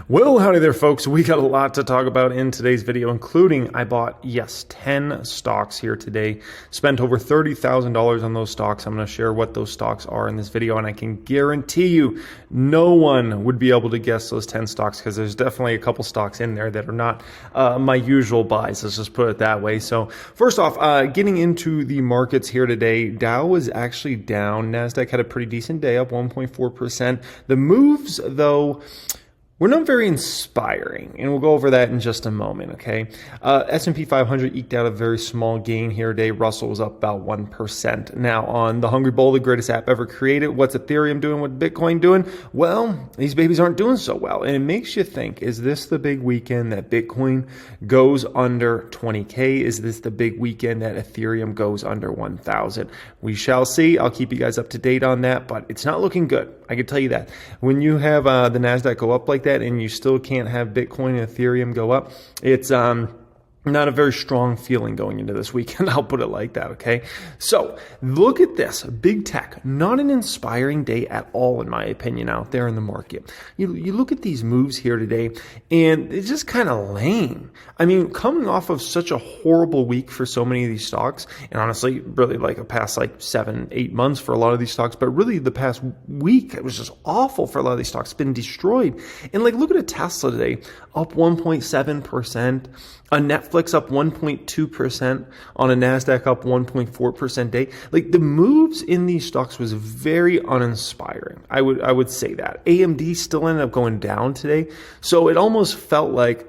Well, howdy there, folks. We got a lot to talk about in today's video, including I bought, 10 stocks here today. Spent over $30,000 on those stocks. I'm going to share what those stocks are in this video, and I can guarantee you no one would be able to guess those 10 stocks because there's definitely a couple stocks in there that are not my usual buys. Let's just put it that way. So first off, getting into the markets here today, Dow was actually down. NASDAQ had a pretty decent day, up 1.4%. The moves, though, we're not very inspiring, and we'll go over that in just a moment, okay? S&P 500 eked out a very small gain here today. Russell was up about 1%. Now, on the Hungry Bowl, the greatest app ever created, what's Ethereum doing? What's Bitcoin doing? Well, these babies aren't doing so well, and it makes you think, is this the big weekend that Bitcoin goes under 20K? Is this the big weekend that Ethereum goes under 1,000? We shall see. I'll keep you guys up to date on that, but it's not looking good. I can tell you that. When you have the NASDAQ go up like that and you still can't have Bitcoin and Ethereum go up, it's not a very strong feeling going into this weekend. I'll put it like that, okay? So look at this. Big tech, not an inspiring day at all, in my opinion, out there in the market. You look at these moves here today, and it's just kind of lame. I mean, coming off of such a horrible week for so many of these stocks, and honestly, really like a past 7-8 months for a lot of these stocks, but really the past week, it was just awful for a lot of these stocks. It's been destroyed. And look at a Tesla today, up 1.7%. A Netflix up 1.2%, on a NASDAQ up 1.4% day. The moves in these stocks was very uninspiring. I would say that. AMD still ended up going down today. So it almost felt like,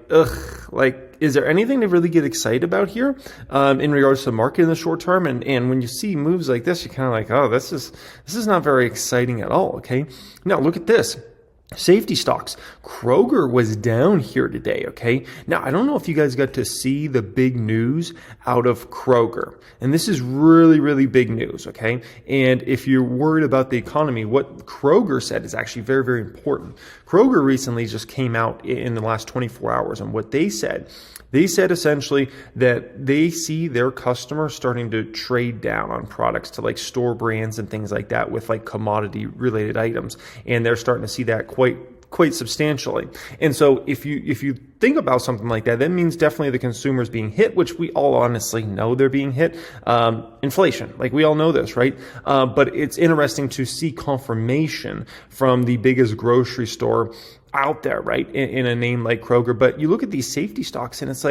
is there anything to really get excited about here in regards to the market in the short term? And when you see moves like this, you're kind of like, oh, this is not very exciting at all, okay? Now, look at this. Safety stocks. Kroger was down here today, okay? Now, I don't know if you guys got to see the big news out of Kroger. And this is really, really big news, okay? And if you're worried about the economy, what Kroger said is actually very, very important. Kroger recently just came out in the last 24 hours, and what they said essentially that they see their customers starting to trade down on products to store brands and things like that with commodity related items. And they're starting to see that quite substantially. And so if you think about something like that, that means definitely the consumer's being hit, which we all honestly know they're being hit. Inflation, we all know this, right? But it's interesting to see confirmation from the biggest grocery store out there, right? In a name like Kroger. But you look at these safety stocks and it's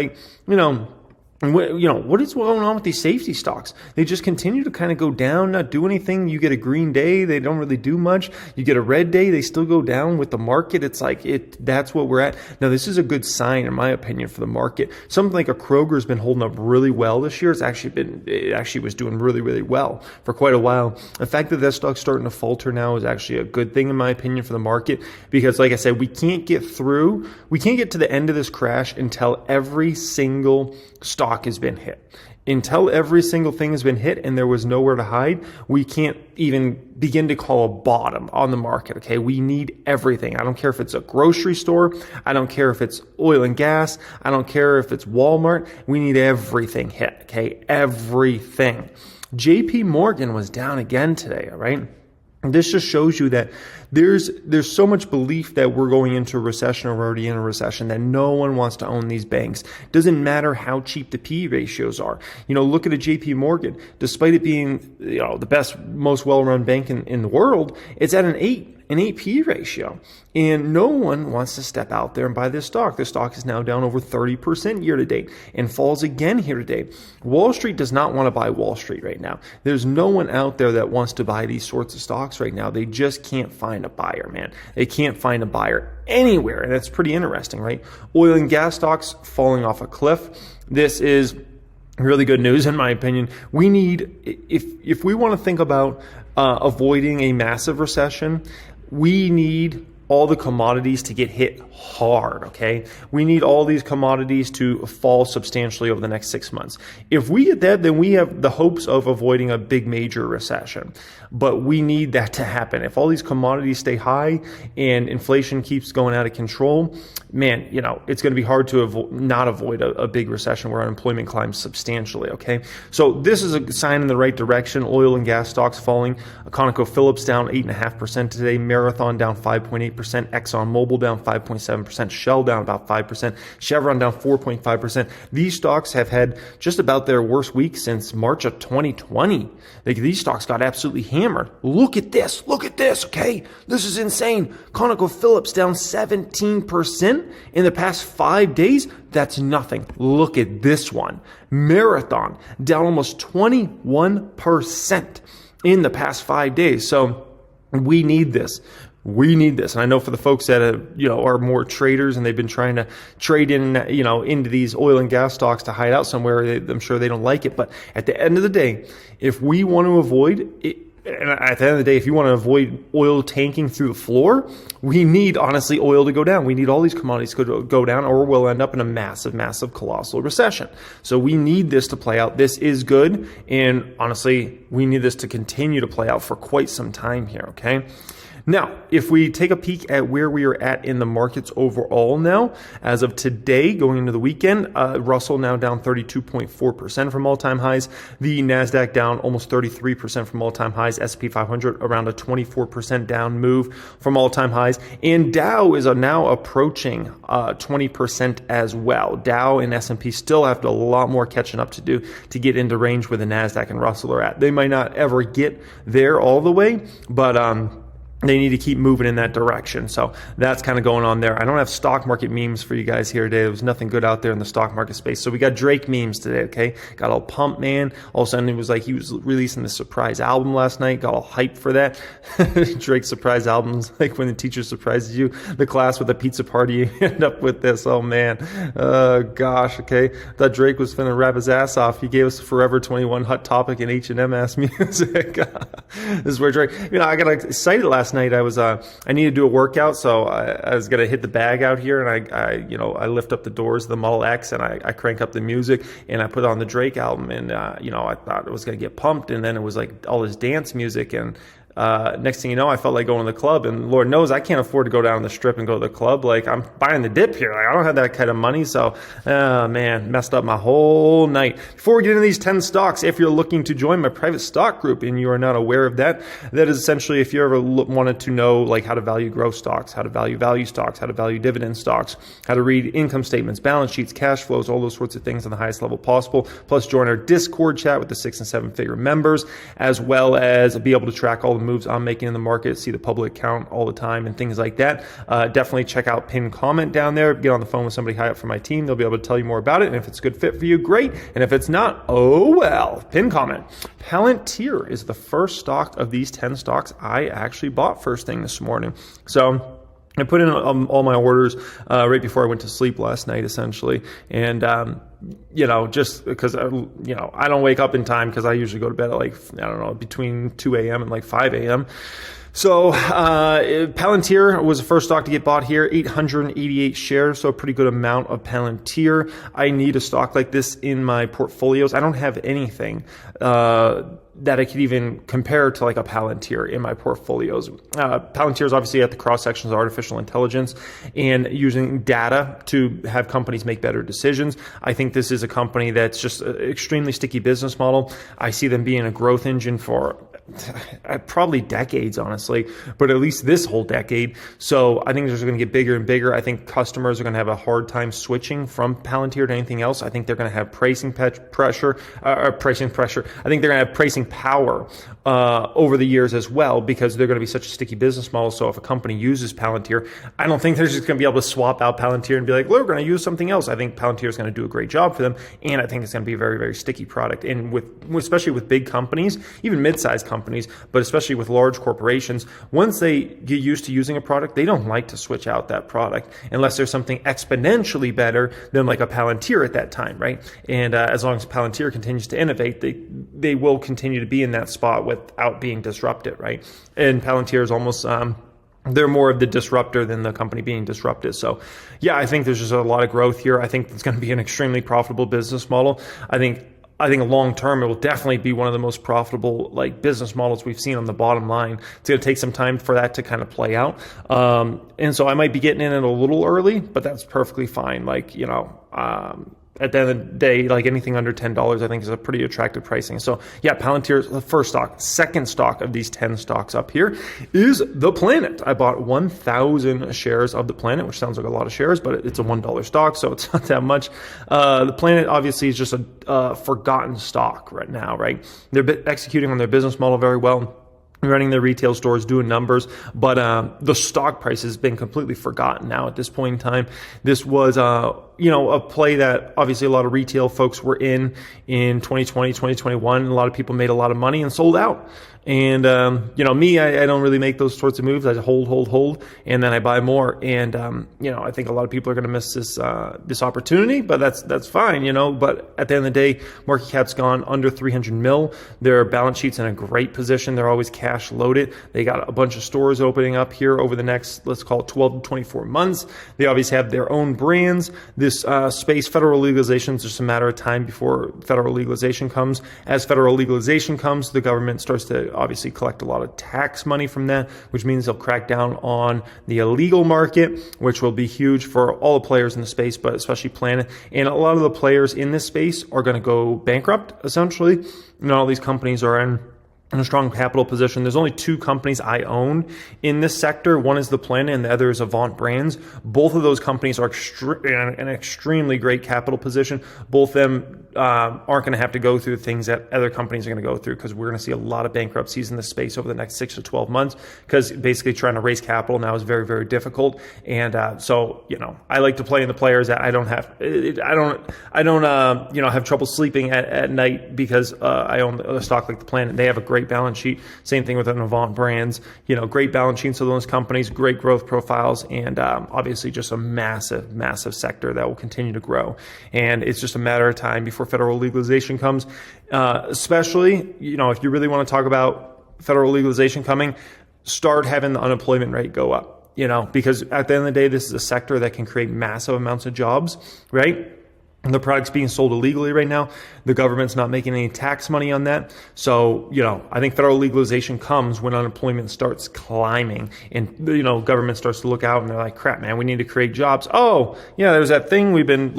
what is going on with these safety stocks? They just continue to kind of go down, not do anything. You get a green day, they don't really do much. You get a red day, they still go down with the market. It's that's what we're at. Now, this is a good sign, in my opinion, for the market. Something like a Kroger has been holding up really well this year. It actually was doing really, really well for quite a while. The fact that stock's starting to falter now is actually a good thing, in my opinion, for the market, because like I said, we can't get to the end of this crash until every single stock has been hit. Until every single thing has been hit and there was nowhere to hide, we can't even begin to call a bottom on the market, okay? We need everything. I don't care if it's a grocery store. I don't care if it's oil and gas. I don't care if it's Walmart. We need everything hit, okay? Everything. JP Morgan was down again today, all right? This just shows you that there's so much belief that we're going into a recession, or we're already in a recession, that no one wants to own these banks. Doesn't matter how cheap the PE ratios are. Look at a JP Morgan. Despite it being the best, most well-run bank in the world, it's at an 8 PE ratio. And no one wants to step out there and buy this stock. This stock is now down over 30% year to date and falls again here today. Wall Street does not want to buy Wall Street right now. There's no one out there that wants to buy these sorts of stocks right now. They just can't find a buyer, man. They can't find a buyer anywhere. And that's pretty interesting, right? Oil and gas stocks falling off a cliff. This is really good news, in my opinion. We need, if we want to think about avoiding a massive recession, we need all the commodities to get hit hard, okay? We need all these commodities to fall substantially over the next 6 months. If we get that, then we have the hopes of avoiding a big major recession. But we need that to happen. If all these commodities stay high and inflation keeps going out of control, man, it's going to be hard to not avoid a big recession where unemployment climbs substantially, okay? So this is a sign in the right direction. Oil and gas stocks falling. ConocoPhillips down 8.5% today. Marathon down 5.8%. 5.8%, ExxonMobil down 5.7%, Shell down about 5%, Chevron down 4.5%. These stocks have had just about their worst week since March of 2020. Like, these stocks got absolutely hammered. Look at this, okay? This is insane. ConocoPhillips down 17% in the past 5 days. That's nothing. Look at this one. Marathon down almost 21% in the past 5 days. So we need this. And I know for the folks that are more traders and they've been trying to trade in, into these oil and gas stocks to hide out somewhere, I'm sure they don't like it. But at the end of the day, if we want to avoid it, and at the end of the day, if you want to avoid oil tanking through the floor, we need, honestly, oil to go down. We need all these commodities to go down, or we'll end up in a massive, colossal recession. So we need this to play out. This is good. And honestly, we need this to continue to play out for quite some time here, okay? Now, if we take a peek at where we are at in the markets overall now, as of today, going into the weekend, Russell now down 32.4% from all-time highs. The NASDAQ down almost 33% from all-time highs. S&P 500 around a 24% down move from all-time highs. And Dow is now approaching 20% as well. Dow and S&P still have a lot more catching up to do to get into range where the NASDAQ and Russell are at. They might not ever get there all the way, but they need to keep moving in that direction. So that's kind of going on there. I don't have stock market memes for you guys here today. There was nothing good out there in the stock market space. So we got Drake memes today, okay? Got all pumped, man. All of a sudden, it was like he was releasing this surprise album last night. Got all hyped for that. Drake's surprise albums, like when the teacher surprises you, the class with a pizza party, you end up with this. Oh, man. Gosh, okay? Thought Drake was finna rap his ass off. He gave us Forever 21 Hot Topic and H&M ass music. This is where Drake, I got excited last night. I needed to do a workout, so I was gonna hit the bag out here, and I lift up the doors of the Model X, and I crank up the music, and I put on the Drake album, and I thought it was gonna get pumped, and then it was like all this dance music, and next thing you know, I felt like going to the club, and Lord knows I can't afford to go down the strip and go to the club. Like, I'm buying the dip here. Like, I don't have that kind of money. So, man, messed up my whole night. Before we get into these 10 stocks, if you're looking to join my private stock group and you are not aware of that, that is essentially if you ever wanted to know like how to value growth stocks, how to value stocks, how to value dividend stocks, how to read income statements, balance sheets, cash flows, all those sorts of things on the highest level possible. Plus join our Discord chat with the 6 and 7 figure members, as well as be able to track all the moves I'm making in the market, see the public count all the time and things like that. Definitely check out pinned comment down there. Get on the phone with somebody high up from my team. They'll be able to tell you more about it. And if it's a good fit for you, great. And if it's not, oh well. Pinned comment. Palantir is the first stock of these 10 stocks I actually bought first thing this morning. So I put in all my orders right before I went to sleep last night, essentially. And, just because, I don't wake up in time because I usually go to bed at between 2 a.m. and 5 a.m. So Palantir was the first stock to get bought here, 888 shares, so a pretty good amount of Palantir. I need a stock like this in my portfolios. I don't have anything that I could even compare to like a Palantir in my portfolios. Palantir is obviously at the cross sections of artificial intelligence and using data to have companies make better decisions. I think this is a company that's just an extremely sticky business model. I see them being a growth engine for probably decades, honestly, but at least this whole decade. So I think they're going to get bigger and bigger. I think customers are going to have a hard time switching from Palantir to anything else. I think they're going to have pricing pressure. I think they're going to have pricing power over the years as well, because they're going to be such a sticky business model. So if a company uses Palantir, I don't think they're just going to be able to swap out Palantir and be like, we're going to use something else. I think Palantir is going to do a great job for them, and I think it's going to be a very, very sticky product. And especially with big companies, even mid-sized companies, but especially with large corporations, once they get used to using a product, they don't like to switch out that product unless there's something exponentially better than like a Palantir at that time, right? And as long as Palantir continues to innovate, they will continue to be in that spot without being disrupted, right? And Palantir is almost they're more of the disruptor than the company being disrupted. So yeah, I think there's just a lot of growth here. I think it's going to be an extremely profitable business model. I think long term, it will definitely be one of the most profitable business models we've seen on the bottom line. It's going to take some time for that to kind of play out. And so I might be getting in it a little early, but that's perfectly fine. at the end of the day, like anything under $10, I think is a pretty attractive pricing. So yeah, Palantir's the first stock. Second stock of these 10 stocks up here is The Planet. I bought 1,000 shares of The Planet, which sounds like a lot of shares, but it's a $1 stock, so it's not that much. The Planet obviously is just a forgotten stock right now, right? They're executing on their business model very well, running their retail stores, doing numbers, but the stock price has been completely forgotten now at this point in time. This was a play that obviously a lot of retail folks were in 2020, 2021, and a lot of people made a lot of money and sold out. And, me, I don't really make those sorts of moves. I hold, and then I buy more. And, I think a lot of people are going to miss this opportunity, but that's fine, but at the end of the day, market cap's gone under 300 mil. Their balance sheet's in a great position. They're always cash loaded. They got a bunch of stores opening up here over the next, let's call it 12 to 24 months. They obviously have their own brands. This space, federal legalization, is just a matter of time before federal legalization comes. As federal legalization comes, the government starts to obviously collect a lot of tax money from that, which means they'll crack down on the illegal market, which will be huge for all the players in the space, but especially Planet. And a lot of the players in this space are going to go bankrupt, essentially. All these companies are in a strong capital position. There's only two companies I own in this sector. One is The Planet and the other is Avant Brands. Both of those companies are in an extremely great capital position. Both of them aren't going to have to go through things that other companies are going to go through, because we're going to see a lot of bankruptcies in this space over the next 6 to 12 months, because basically trying to raise capital now is very, very difficult. And I like to play in the players that I don't have trouble sleeping at night, because I own a stock like The Planet. They have a great balance sheet. Same thing with an Avant Brands, great balance sheets of those companies, great growth profiles, and obviously just a massive, massive sector that will continue to grow. And it's just a matter of time before federal legalization comes, especially, if you really want to talk about federal legalization coming, start having the unemployment rate go up, because at the end of the day, this is a sector that can create massive amounts of jobs, right? And the product's being sold illegally right now. The government's not making any tax money on that. So, I think federal legalization comes when unemployment starts climbing and, government starts to look out and they're like, crap, man, we need to create jobs. Oh, yeah, there's that thing we've been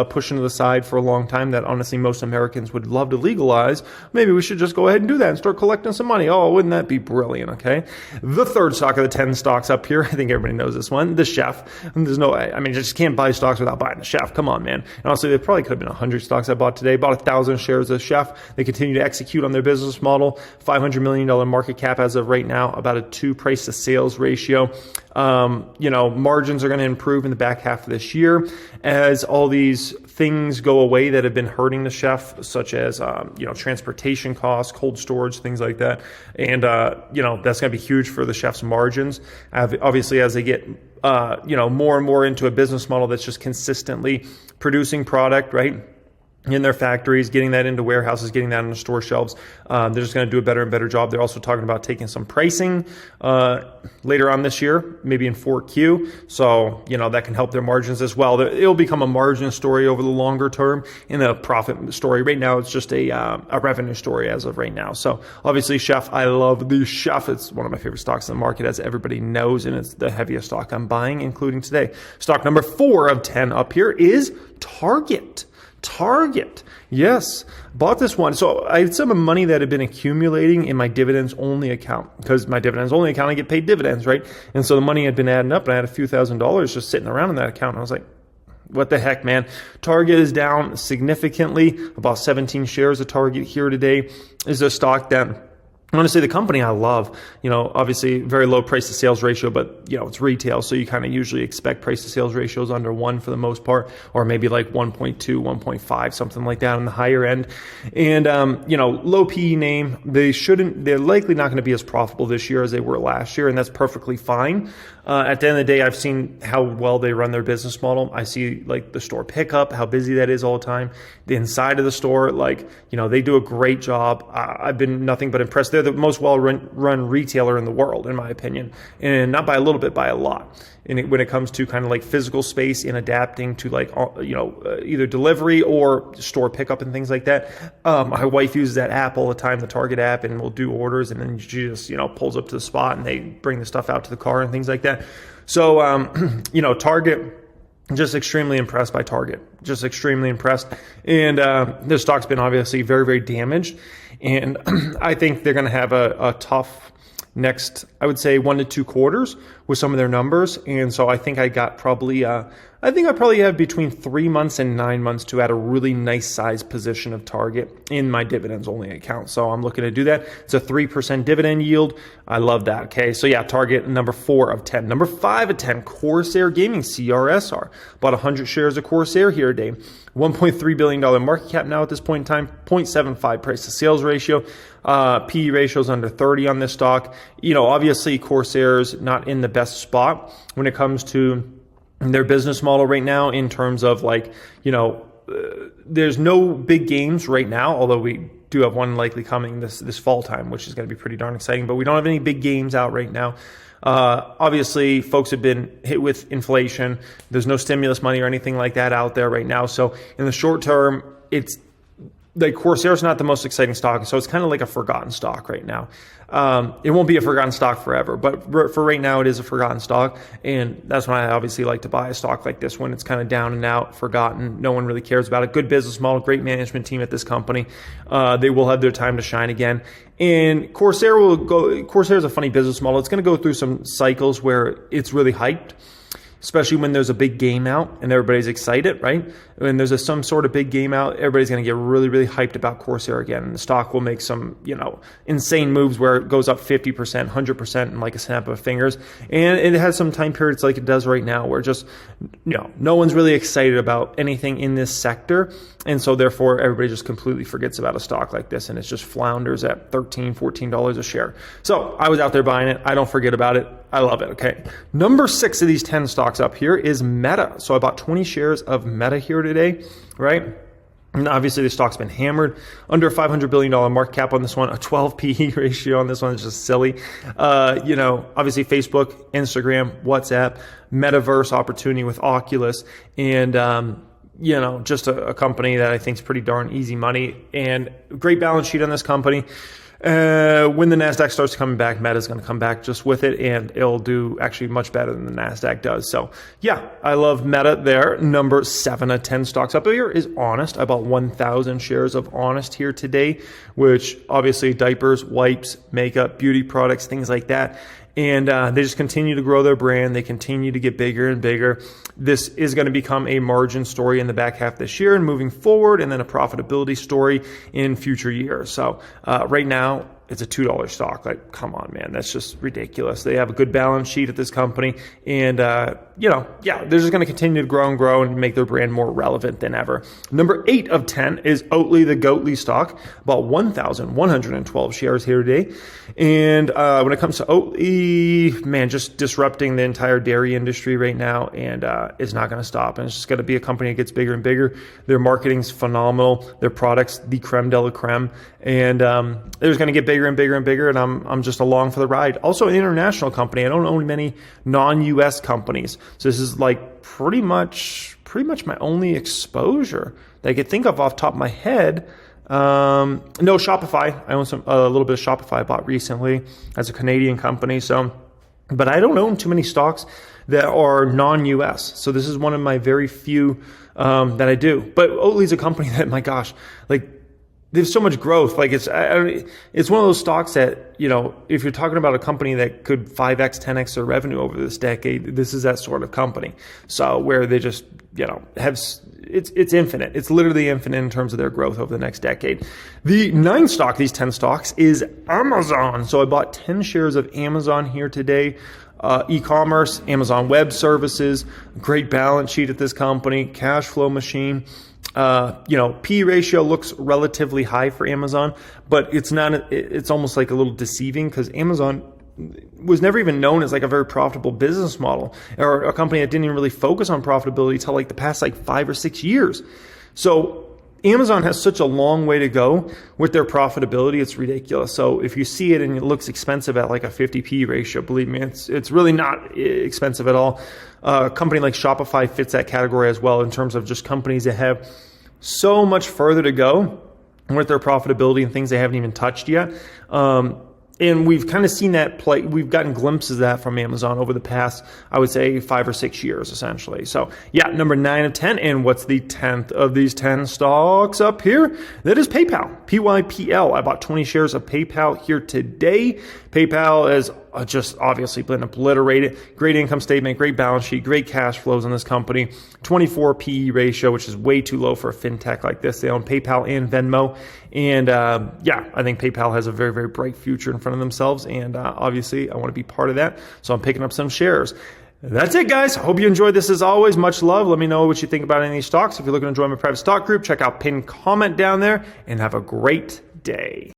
pushing to the side for a long time that honestly most Americans would love to legalize. Maybe we should just go ahead and do that and start collecting some money. Oh, wouldn't that be brilliant? Okay. The third stock of the 10 stocks up here, I think everybody knows this one, the Chef. And there's no, you just can't buy stocks without buying the Chef. Come on, man. And honestly, there probably could have been 100 stocks I bought today. Bought 1,000 shares of Chef. They continue to execute on their business model. $500 million market cap as of right now, about a 2 price to sales ratio. Margins are going to improve in the back half of this year as all these things go away that have been hurting the Chef, such as, transportation costs, cold storage, things like that. And, that's going to be huge for the Chef's margins. Obviously, as they get, more and more into a business model that's just consistently producing product, right? In their factories, getting that into warehouses, getting that on the store shelves. They're just going to do a better and better job. They're also talking about taking some pricing later on this year, maybe in 4Q. So, that can help their margins as well. It'll become a margin story over the longer term and a profit story. Right now, it's just a revenue story as of right now. So, obviously, Chef, I love the Chef. It's one of my favorite stocks in the market, as everybody knows, and it's the heaviest stock I'm buying, including today. Stock number 4 of 10 up here is Target. Yes, bought this one. So I had some money that had been accumulating in my dividends only account, because my dividends only account, I get paid dividends, right? And so the money had been adding up, and I had a few $1,000s just sitting around in that account. And I was like, what the heck, man? Target is down significantly. About 17 shares of Target here today. Is a stock that, I want to say, the company I love, obviously very low price to sales ratio, but, it's retail. So you kind of usually expect price to sales ratios under 1 for the most part, or maybe like 1.2, 1.5, something like that on the higher end. And, low PE name, they're likely not going to be as profitable this year as they were last year. And that's perfectly fine. At the end of the day, I've seen how well they run their business model. I see the store pickup, how busy that is all the time. The inside of the store, they do a great job. I've been nothing but impressed. They're the most well-run retailer in the world, in my opinion, and not by a little bit, by a lot. And when it comes to kind of like physical space and adapting to either delivery or store pickup and things like that. My wife uses that app all the time, the Target app, and we'll do orders, and then she just, pulls up to the spot and they bring the stuff out to the car and things like that. So, Target, just extremely impressed by Target, just extremely impressed. And this stock's been obviously very, very damaged. And I think they're going to have a tough next, I would say 1 to 2 quarters with some of their numbers. And so I think I probably have between 3 months and 9 months to add a really nice size position of Target in my dividends only account. So I'm looking to do that. It's a 3% dividend yield. I love that. Okay. So yeah, Target number 4 of 10. Number 5 of 10, Corsair Gaming, CRSR. Bought 100 shares of Corsair here today. $1.3 billion market cap now at this point in time, 0.75 price to sales ratio. PE ratio is under 30 on this stock. Obviously Corsair's not in the best spot when it comes to their business model right now in terms of there's no big games right now, although we do have one likely coming this fall time, which is going to be pretty darn exciting, but we don't have any big games out right now. Obviously, folks have been hit with inflation. There's no stimulus money or anything like that out there right now. So in the short term, it's like Corsair's not the most exciting stock. So it's kind of like a forgotten stock right now. It won't be a forgotten stock forever, but for right now, it is a forgotten stock. And that's why I obviously like to buy a stock like this when it's kind of down and out, forgotten. No one really cares about it. Good business model, great management team at this company. They will have their time to shine again. And Corsair is a funny business model. It's going to go through some cycles where it's really hyped, especially when there's a big game out and everybody's excited, right? When there's some sort of big game out, everybody's going to get really, really hyped about Corsair again. And the stock will make some, insane moves where it goes up 50%, 100% in like a snap of fingers. And it has some time periods like it does right now where just, no one's really excited about anything in this sector. And so therefore, everybody just completely forgets about a stock like this and it just flounders at $13, $14 a share. So I was out there buying it. I don't forget about it. I love it. Okay. Number 6 of these 10 stocks up here is Meta. So I bought 20 shares of Meta here today, right? And obviously the stock's been hammered, under a $500 billion market cap on this one, a 12 PE ratio on this one is just silly. Obviously Facebook, Instagram, WhatsApp, metaverse opportunity with Oculus, and, just a company that I think is pretty darn easy money and great balance sheet on this company. When the NASDAQ starts coming back, Meta's going to come back just with it, and it'll do actually much better than the NASDAQ does. So, yeah, I love Meta there. Number 7 of 10 stocks up here is Honest. I bought 1,000 shares of Honest here today, which obviously diapers, wipes, makeup, beauty products, things like that. And they just continue to grow their brand. They continue to get bigger and bigger. This is going to become a margin story in the back half of this year and moving forward, and then a profitability story in future years. So right now, it's a $2 stock. Like, come on, man. That's just ridiculous. They have a good balance sheet at this company. And, they're just going to continue to grow and make their brand more relevant than ever. Number 8 of 10 is Oatly, the Goatly stock. About 1,112 shares here today. And when it comes to Oatly, man, just disrupting the entire dairy industry right now. And it's not going to stop. And it's just going to be a company that gets bigger and bigger. Their marketing's phenomenal. Their products, the creme de la creme. And they're just going to get bigger and bigger and bigger, and I'm just along for the ride. Also an international company. I don't own many non-US companies. So this is like pretty much my only exposure that I could think of off the top of my head. No, Shopify. I own a little bit of Shopify I bought recently as a Canadian company. But I don't own too many stocks that are non-US. So this is one of my very few that I do. But Oatly's a company that, my gosh, there's so much growth. Like it's one of those stocks that, if you're talking about a company that could 5x, 10x their revenue over this decade, this is that sort of company. So where they just, it's infinite. It's literally infinite in terms of their growth over the next decade. The 9th stock, these 10 stocks, is Amazon. So I bought 10 shares of Amazon here today. E-commerce, Amazon Web Services, great balance sheet at this company, cash flow machine. P ratio looks relatively high for Amazon, but it's not, it's almost like a little deceiving because Amazon was never even known as like a very profitable business model or a company that didn't even really focus on profitability until like the past 5 or 6 years. So Amazon has such a long way to go with their profitability. It's ridiculous. So if you see it and it looks expensive at like a 50 P ratio, believe me, it's really not expensive at all. A company like Shopify fits that category as well in terms of just companies that have so much further to go with their profitability and things they haven't even touched yet. And we've kind of seen that play. We've gotten glimpses of that from Amazon over the past, I would say, 5 or 6 years, essentially. So yeah, number 9 of 10. And what's the 10th of these 10 stocks up here? That is PayPal, PYPL. I bought 20 shares of PayPal here today. PayPal has just obviously been obliterated. Great income statement, great balance sheet, great cash flows in this company. 24 PE ratio, which is way too low for a fintech like this. They own PayPal and Venmo. And yeah, I think PayPal has a very, very bright future in front of themselves. And obviously, I want to be part of that. So I'm picking up some shares. That's it, guys. Hope you enjoyed this as always. Much love. Let me know what you think about any of these stocks. If you're looking to join my private stock group, check out pinned comment down there and have a great day.